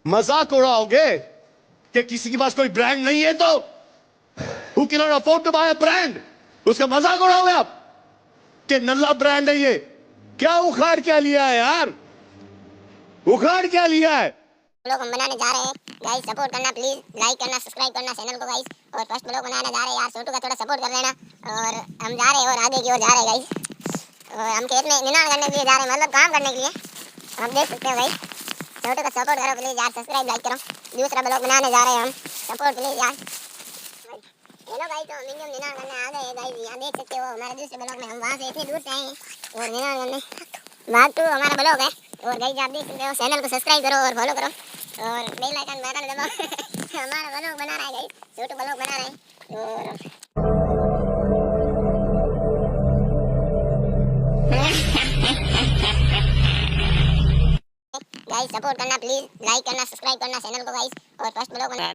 मजाक उड़ाओगे कि किसी के पास कोई ब्रांड नहीं है तो who can not afford to buy a brand, उसका मजाक उड़ाओगे आप कि नल्ला ब्रांड है ये? क्या उखाड़ क्या लिया है यार, उखाड़ क्या लिया है? ब्लॉग हम बनाने जा रहे हैं गाइस, सपोर्ट करना प्लीज, लाइक करना, सब्सक्राइब करना चैनल को गाइस। और फर्स्ट ब्लॉग बनाने जा रहे हैं यार, छोटू का थोड़ा सपोर्ट कर लेना। और हम जा रहे हैं और आगे की ओर जा रहे हैं गाइस। और हम खेत में निनाण करने के लिए जा रहे हैं, मतलब काम करने के लिए। आप देख सकते हो गाइस, छोटू का सपोर्ट करो प्लीज यार, सब्सक्राइब लाइक करो। दूसरा ब्लॉग बनाने जा रहे हैं हम, सपोर्ट प्लीज यार। हेलो गाइस, तो हम निनाण करने आ गए हैं गाइस, यहाँ देख सकते हो हमारे दूसरे ब्लॉग में। हम वहाँ से इतनी दूर से आए हैं और निनाण करने, बात तो हमारा ब्लॉग है। और गाइस आप देख सकते हो, चैनल को सब्सक्राइब करो और फॉलो करो और बेल आइकन बटन दबाओ। हमारा ब्लॉग बना रहा है गाइस, छोटू ब्लॉग बना रहा है। और गाइस सपोर्ट करना प्लीज, लाइक करना, सब्सक्राइब करना चैनल को गाइस। और फर्स्ट ब्लॉग